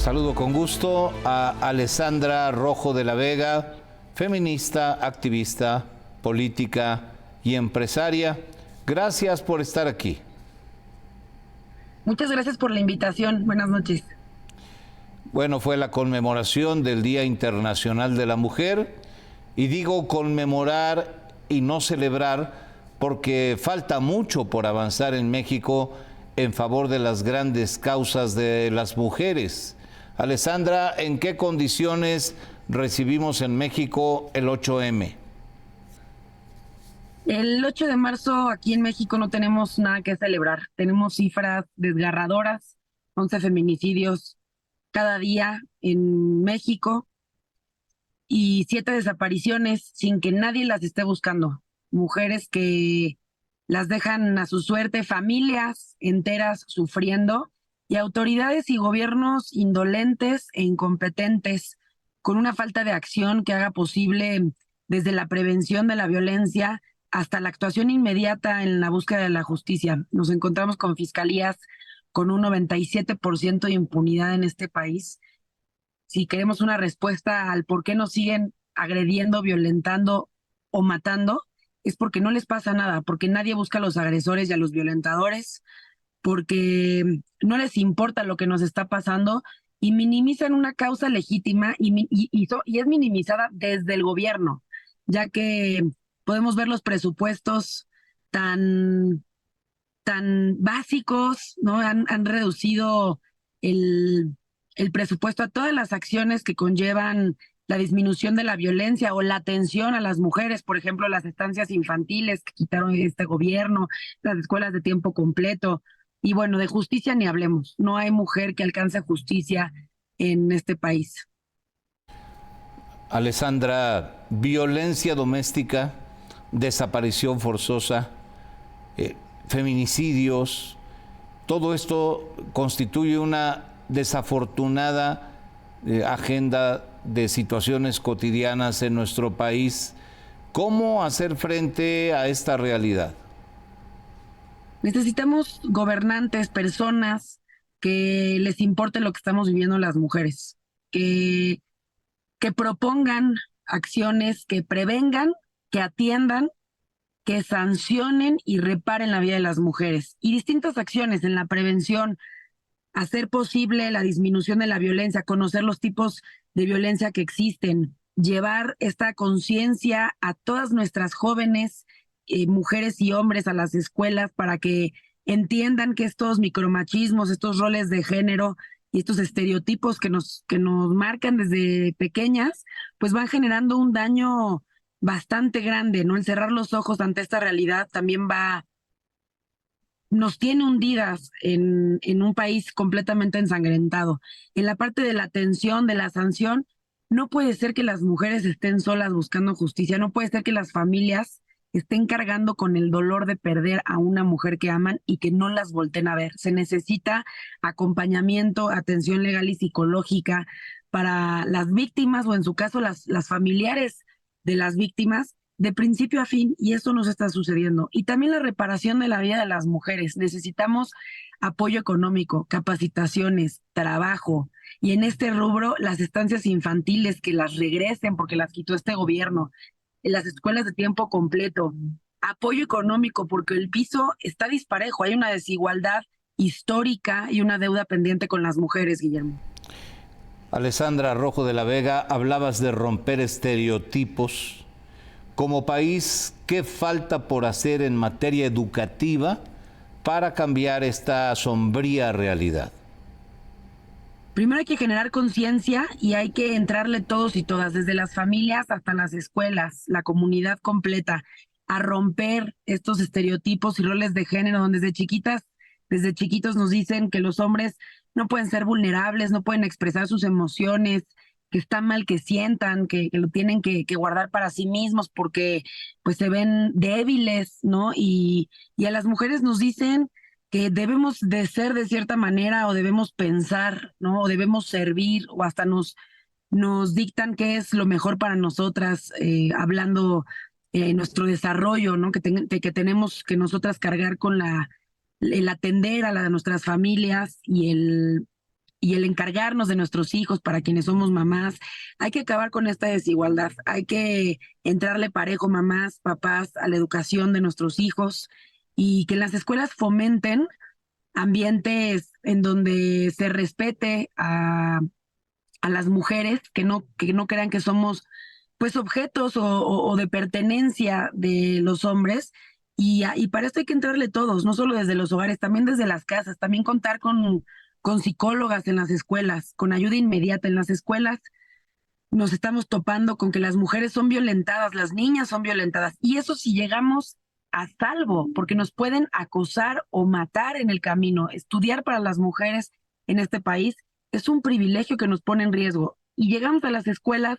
Saludo con gusto a Alessandra Rojo de la Vega, feminista, activista, política y empresaria. Gracias por estar aquí. Muchas gracias por la invitación. Buenas noches. Bueno, fue la conmemoración del Día Internacional de la Mujer, y digo conmemorar y no celebrar porque falta mucho por avanzar en México en favor de las grandes causas de las mujeres. Alessandra, ¿en qué condiciones recibimos en México el 8M? El 8 de marzo aquí en México no tenemos nada que celebrar. Tenemos cifras desgarradoras, 11 feminicidios cada día en México y 7 desapariciones sin que nadie las esté buscando. Mujeres que las dejan a su suerte, familias enteras sufriendo y autoridades y gobiernos indolentes e incompetentes con una falta de acción que haga posible desde la prevención de la violencia hasta la actuación inmediata en la búsqueda de la justicia. Nos encontramos con fiscalías con un 97% de impunidad en este país. Si queremos una respuesta al por qué nos siguen agrediendo, violentando o matando, es porque no les pasa nada, porque nadie busca a los agresores y a los violentadores, porque no les importa lo que nos está pasando y minimizan una causa legítima y es minimizada desde el gobierno, ya que podemos ver los presupuestos tan, tan básicos, ¿no? Han reducido el, el presupuesto a todas las acciones que conllevan la disminución de la violencia o la atención a las mujeres, por ejemplo, las estancias infantiles que quitaron este gobierno, las escuelas de tiempo completo. Y bueno, de justicia ni hablemos. No hay mujer que alcance justicia en este país. Alessandra, violencia doméstica, desaparición forzosa, feminicidios, todo esto constituye una desafortunada agenda de situaciones cotidianas en nuestro país. ¿Cómo hacer frente a esta realidad? Necesitamos gobernantes, personas que les importe lo que estamos viviendo las mujeres, que, que propongan acciones que prevengan, que atiendan, que sancionen y reparen la vida de las mujeres. Y distintas acciones en la prevención, hacer posible la disminución de la violencia, conocer los tipos de violencia que existen, llevar esta conciencia a todas nuestras jóvenes, mujeres y hombres a las escuelas para que entiendan que estos micromachismos, estos roles de género y estos estereotipos que nos marcan desde pequeñas, pues van generando un daño bastante grande, ¿no? El cerrar los ojos ante esta realidad también nos tiene hundidas en un país completamente ensangrentado. En la parte de la atención, de la sanción, no puede ser que las mujeres estén solas buscando justicia, no puede ser que las familias estén cargando con el dolor de perder a una mujer que aman y que no las volteen a ver. Se necesita acompañamiento, atención legal y psicológica para las víctimas o en su caso las familiares de las víctimas de principio a fin, y eso nos está sucediendo. Y también la reparación de la vida de las mujeres. Necesitamos apoyo económico, capacitaciones, trabajo, y en este rubro las estancias infantiles que las regresen porque las quitó este gobierno, en las escuelas de tiempo completo, apoyo económico porque el piso está disparejo, hay una desigualdad histórica y una deuda pendiente con las mujeres, Guillermo. Alessandra Rojo de la Vega, hablabas de romper estereotipos. Como país, ¿qué falta por hacer en materia educativa para cambiar esta sombría realidad? Primero hay que generar conciencia y hay que entrarle todos y todas, desde las familias hasta las escuelas, la comunidad completa, a romper estos estereotipos y roles de género donde desde chiquitos nos dicen que los hombres no pueden ser vulnerables, no pueden expresar sus emociones, que está mal que sientan, que lo tienen que guardar para sí mismos porque pues se ven débiles, ¿no? Y a las mujeres nos dicen que debemos de ser de cierta manera o debemos pensar, ¿no? O debemos servir o hasta nos dictan qué es lo mejor para nosotras, hablando nuestro desarrollo, ¿no? Que tenemos que nosotras cargar con el atender a nuestras familias y y el encargarnos de nuestros hijos para quienes somos mamás. Hay que acabar con esta desigualdad, hay que entrarle parejo mamás, papás a la educación de nuestros hijos y que en las escuelas fomenten ambientes en donde se respete a las mujeres, que no crean que somos pues objetos o de pertenencia de los hombres. Y para esto hay que entrarle todos, no solo desde los hogares, también desde las casas, también contar con psicólogas en las escuelas, con ayuda inmediata en las escuelas. Nos estamos topando con que las mujeres son violentadas, las niñas son violentadas, y eso si llegamos a salvo, porque nos pueden acosar o matar en el camino. Estudiar para las mujeres en este país es un privilegio que nos pone en riesgo. Y llegamos a las escuelas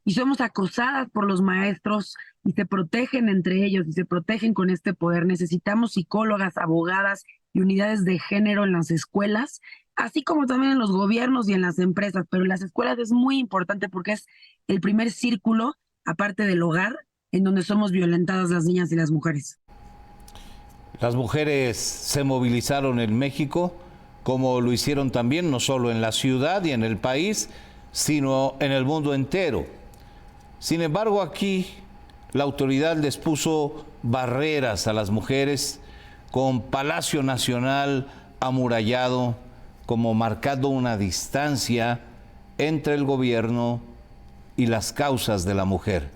y somos acosadas por los maestros y se protegen entre ellos y se protegen con este poder. Necesitamos psicólogas, abogadas y unidades de género en las escuelas, así como también en los gobiernos y en las empresas, pero en las escuelas es muy importante porque es el primer círculo, aparte del hogar, en donde somos violentadas las niñas y las mujeres. Las mujeres se movilizaron en México, como lo hicieron también no solo en la ciudad y en el país, sino en el mundo entero. Sin embargo, aquí la autoridad les puso barreras a las mujeres con Palacio Nacional amurallado, como marcando una distancia entre el gobierno y las causas de la mujer.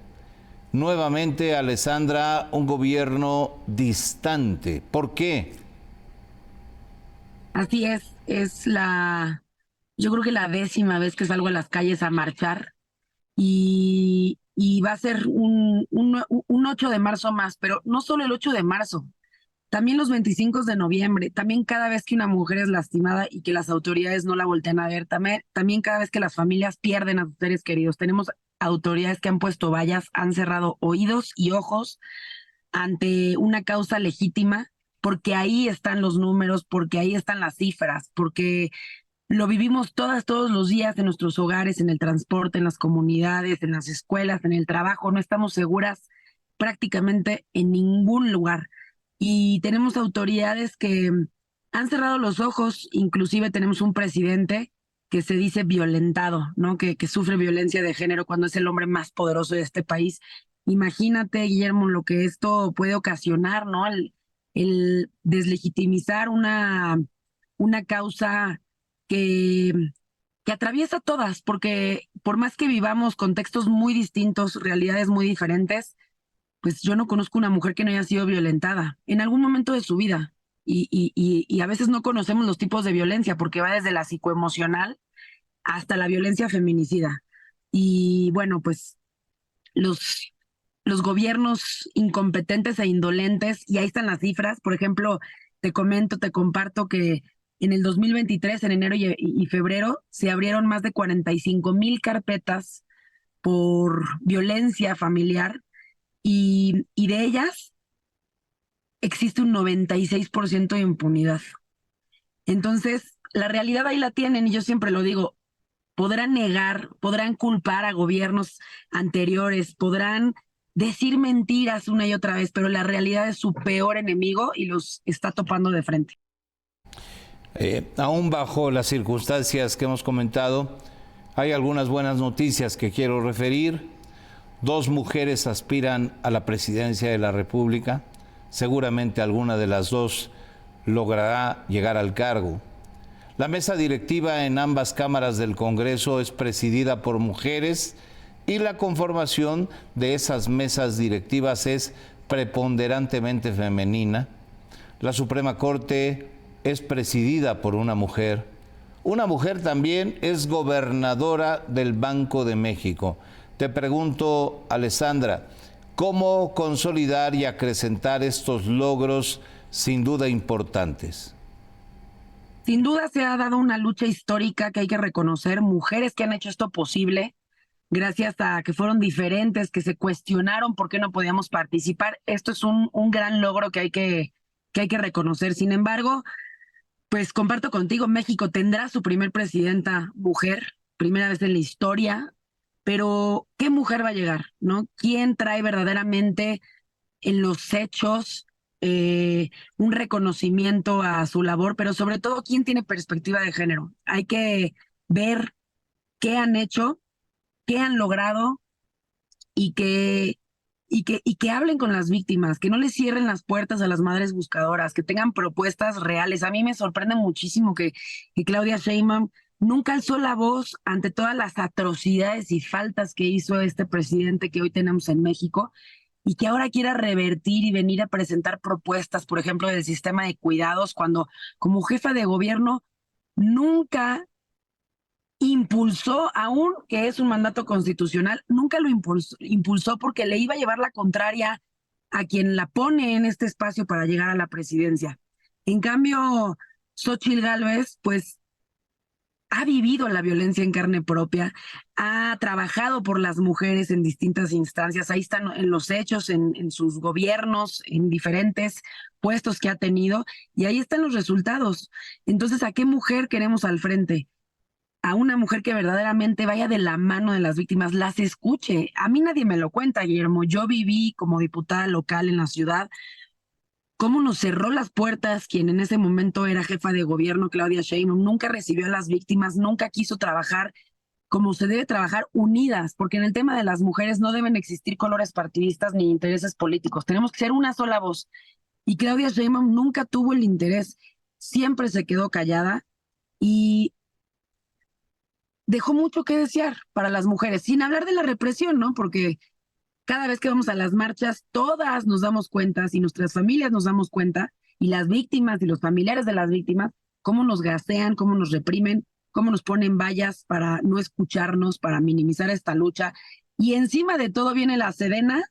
Nuevamente, Alessandra, un gobierno distante. ¿Por qué? Así yo creo que la 10ª vez que salgo a las calles a marchar y va a ser un 8 de marzo más, pero no solo el 8 de marzo, también los 25 de noviembre, también cada vez que una mujer es lastimada y que las autoridades no la voltean a ver, también cada vez que las familias pierden a sus seres queridos. Tenemos autoridades que han puesto vallas, han cerrado oídos y ojos ante una causa legítima, porque ahí están los números, porque ahí están las cifras, porque lo vivimos todos los días en nuestros hogares, en el transporte, en las comunidades, en las escuelas, en el trabajo. No estamos seguras prácticamente en ningún lugar. Y tenemos autoridades que han cerrado los ojos, inclusive tenemos un presidente que se dice violentado, ¿no? Que sufre violencia de género cuando es el hombre más poderoso de este país. Imagínate, Guillermo, lo que esto puede ocasionar, ¿no? El deslegitimizar una causa que, que atraviesa todas, porque por más que vivamos contextos muy distintos, realidades muy diferentes, pues yo no conozco una mujer que no haya sido violentada en algún momento de su vida. Y a veces no conocemos los tipos de violencia porque va desde la psicoemocional hasta la violencia feminicida. Y bueno, pues los, los gobiernos incompetentes e indolentes, y ahí están las cifras. Por ejemplo, te comparto que en el 2023, en enero y febrero, se abrieron más de 45,000 carpetas por violencia familiar y de ellas existe un 96% de impunidad. Entonces, la realidad ahí la tienen y yo siempre lo digo, podrán negar, podrán culpar a gobiernos anteriores, podrán decir mentiras una y otra vez, pero la realidad es su peor enemigo y los está topando de frente. Aún bajo las circunstancias que hemos comentado, hay algunas buenas noticias que quiero referir. 2 mujeres aspiran a la presidencia de la República. Seguramente alguna de las 2 logrará llegar al cargo. La mesa directiva en ambas cámaras del Congreso es presidida por mujeres y la conformación de esas mesas directivas es preponderantemente femenina. La Suprema Corte es presidida por una mujer. Una mujer también es gobernadora del Banco de México. Te pregunto, Alessandra, ¿cómo consolidar y acrecentar estos logros sin duda importantes? Sin duda se ha dado una lucha histórica que hay que reconocer, mujeres que han hecho esto posible, gracias a que fueron diferentes, que se cuestionaron por qué no podíamos participar. Esto es un gran logro que hay que reconocer. Sin embargo, pues comparto contigo, México tendrá su primer presidenta mujer, primera vez en la historia, pero ¿qué mujer va a llegar, no? ¿Quién trae verdaderamente en los hechos un reconocimiento a su labor, pero sobre todo quién tiene perspectiva de género. Hay que ver qué han hecho, qué han logrado y que hablen con las víctimas, que no les cierren las puertas a las madres buscadoras, que tengan propuestas reales. A mí me sorprende muchísimo que Claudia Sheinbaum nunca alzó la voz ante todas las atrocidades y faltas que hizo este presidente que hoy tenemos en México y que ahora quiera revertir y venir a presentar propuestas, por ejemplo, del sistema de cuidados, cuando como jefa de gobierno nunca impulsó, aún que es un mandato constitucional, nunca lo impulsó porque le iba a llevar la contraria a quien la pone en este espacio para llegar a la presidencia. En cambio, Xóchitl Gálvez, pues ha vivido la violencia en carne propia, ha trabajado por las mujeres en distintas instancias, ahí están en los hechos, en sus gobiernos, en diferentes puestos que ha tenido, y ahí están los resultados. Entonces, ¿a qué mujer queremos al frente? A una mujer que verdaderamente vaya de la mano de las víctimas, las escuche. A mí nadie me lo cuenta, Guillermo. Yo viví como diputada local en la ciudad, cómo nos cerró las puertas quien en ese momento era jefa de gobierno, Claudia Sheinbaum, nunca recibió a las víctimas, nunca quiso trabajar como se debe trabajar, unidas, porque en el tema de las mujeres no deben existir colores partidistas ni intereses políticos. Tenemos que ser una sola voz. Y Claudia Sheinbaum nunca tuvo el interés, siempre se quedó callada y dejó mucho que desear para las mujeres, sin hablar de la represión, ¿no? Porque cada vez que vamos a las marchas, todas nos damos cuenta, y nuestras familias nos damos cuenta, y las víctimas y los familiares de las víctimas, cómo nos gasean, cómo nos reprimen, cómo nos ponen vallas para no escucharnos, para minimizar esta lucha. Y encima de todo viene la Sedena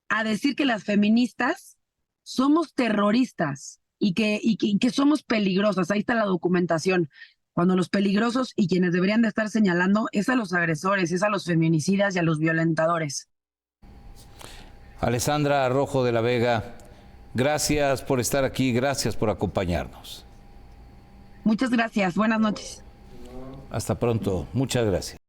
a decir que las feministas somos terroristas y que somos peligrosas. Ahí está la documentación. Cuando los peligrosos y quienes deberían de estar señalando es a los agresores, es a los feminicidas y a los violentadores. Alessandra Rojo de la Vega, gracias por estar aquí, gracias por acompañarnos. Muchas gracias, buenas noches. Hasta pronto, muchas gracias.